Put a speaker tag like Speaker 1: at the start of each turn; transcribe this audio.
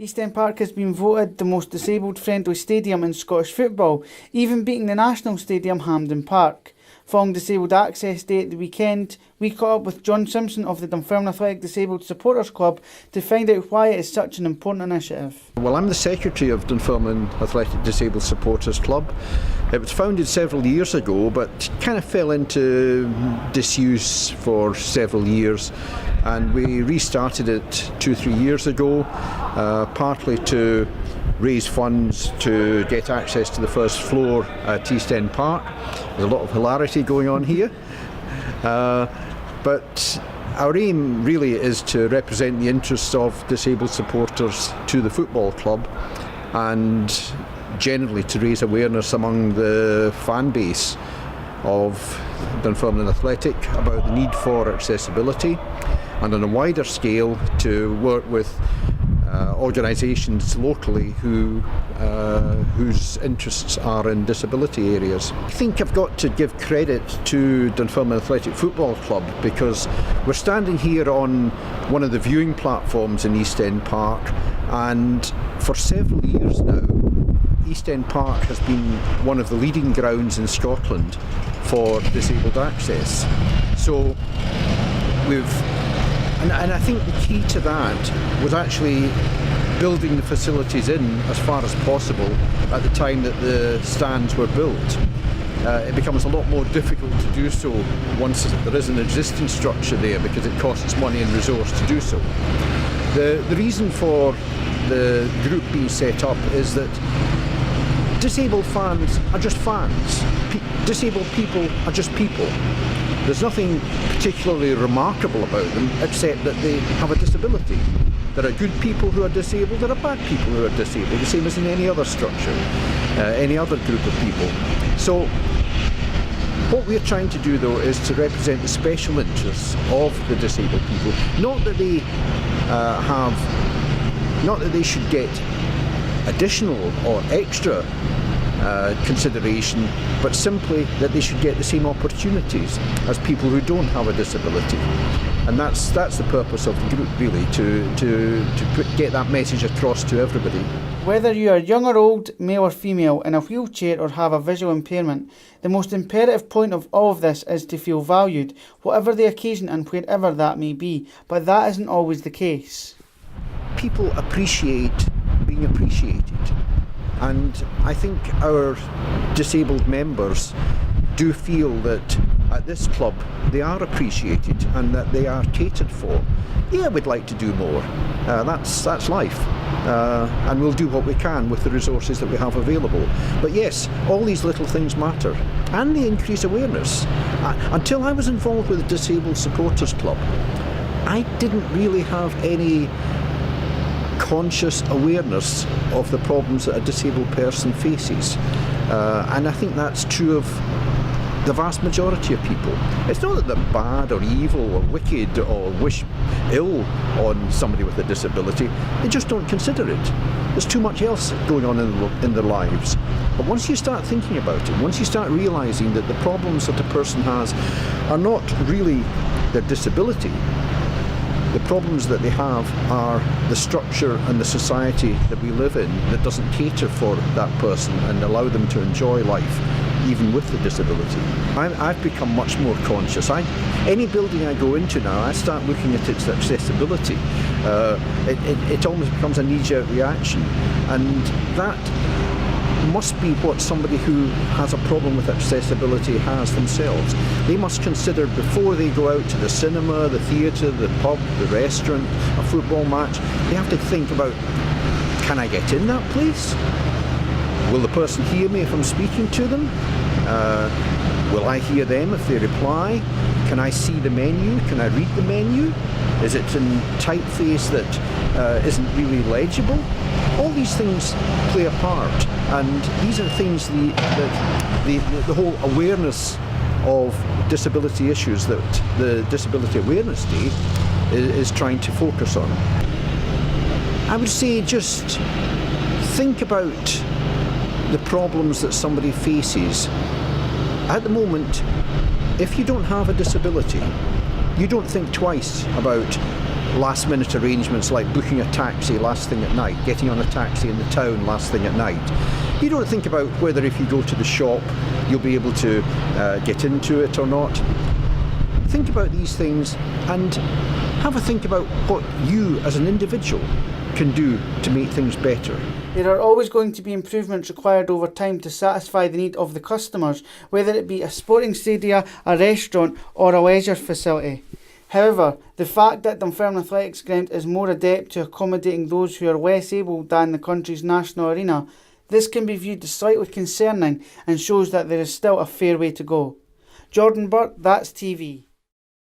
Speaker 1: East End Park has been voted the most disabled-friendly stadium in Scottish football, even beating the national stadium Hampden Park. Following Disabled Access Day at the weekend, we caught up with John Simpson of the Dunfermline Athletic Disabled Supporters Club to find out why it is such an important initiative.
Speaker 2: Well, I'm the secretary of Dunfermline Athletic Disabled Supporters Club. It was founded several years ago, but kind of fell into disuse for several years, and we restarted it 2-3 years ago, partly to raise funds to get access to the first floor at East End Park. There's a lot of hilarity going on here, but our aim really is to represent the interests of disabled supporters to the football club, and generally to raise awareness among the fan base of Dunfermline Athletic about the need for accessibility, and on a wider scale to work with organisations locally whose interests are in disability areas. I think I've got to give credit to Dunfermline Athletic Football Club, because we're standing here on one of the viewing platforms in East End Park, and for several years now East End Park has been one of the leading grounds in Scotland for disabled access. So and I think the key to that was actually building the facilities in as far as possible at the time that the stands were built. It becomes a lot more difficult to do so once there is an existing structure there, because it costs money and resource to do so. The reason for the group being set up is that disabled fans are just fans. Disabled people are just people. There's nothing particularly remarkable about them except that they have a disability. There are good people who are disabled, there are bad people who are disabled, the same as in any other structure, any other group of people. So what we're trying to do though is to represent the special interests of the disabled people. Not that they should get additional or extra consideration, but simply that they should get the same opportunities as people who don't have a disability. And that's the purpose of the group, really, to get that message across to everybody.
Speaker 1: Whether you are young or old, male or female, in a wheelchair or have a visual impairment, the most imperative point of all of this is to feel valued, whatever the occasion and wherever that may be, but that isn't always the case.
Speaker 2: People appreciate being appreciated, and I think our disabled members do feel that at this club they are appreciated and that they are catered for. Yeah, we'd like to do more. That's life, and we'll do what we can with the resources that we have available. But yes, all these little things matter, and they increase awareness. Until I was involved with the Disabled Supporters Club, I didn't really have any conscious awareness of the problems that a disabled person faces, and I think that's true of the vast majority of people. It's not that they're bad or evil or wicked or wish ill on somebody with a disability, they just don't consider it. There's too much else going on in their lives. But once you start thinking about it, once you start realising that the problems that a person has are not really their disability, the problems that they have are the structure and the society that we live in that doesn't cater for that person and allow them to enjoy life, even with the disability. I've become much more conscious. Any building I go into now, I start looking at its accessibility. It almost becomes a knee-jerk reaction, and that must be what somebody who has a problem with accessibility has themselves. They must consider before they go out to the cinema, the theatre, the pub, the restaurant, a football match. They have to think about, can I get in that place? Will the person hear me if I'm speaking to them? Will I hear them if they reply? Can I see the menu? Can I read the menu? Is it in typeface that isn't really legible? All these things play a part, and these are things the whole awareness of disability issues that the Disability Awareness Day is trying to focus on. I would say just think about the problems that somebody faces. At the moment, if you don't have a disability, you don't think twice about last minute arrangements like booking a taxi last thing at night, getting on a taxi in the town last thing at night. You don't think about whether if you go to the shop you'll be able to get into it or not. Think about these things and have a think about what you as an individual can do to make things better.
Speaker 1: There are always going to be improvements required over time to satisfy the need of the customers, whether it be a sporting stadium, a restaurant or a leisure facility. However, the fact that Dunfermline Athletics Ground is more adept to accommodating those who are less able than the country's national arena, this can be viewed as slightly concerning and shows that there is still a fair way to go. Jordan Burke, That's TV.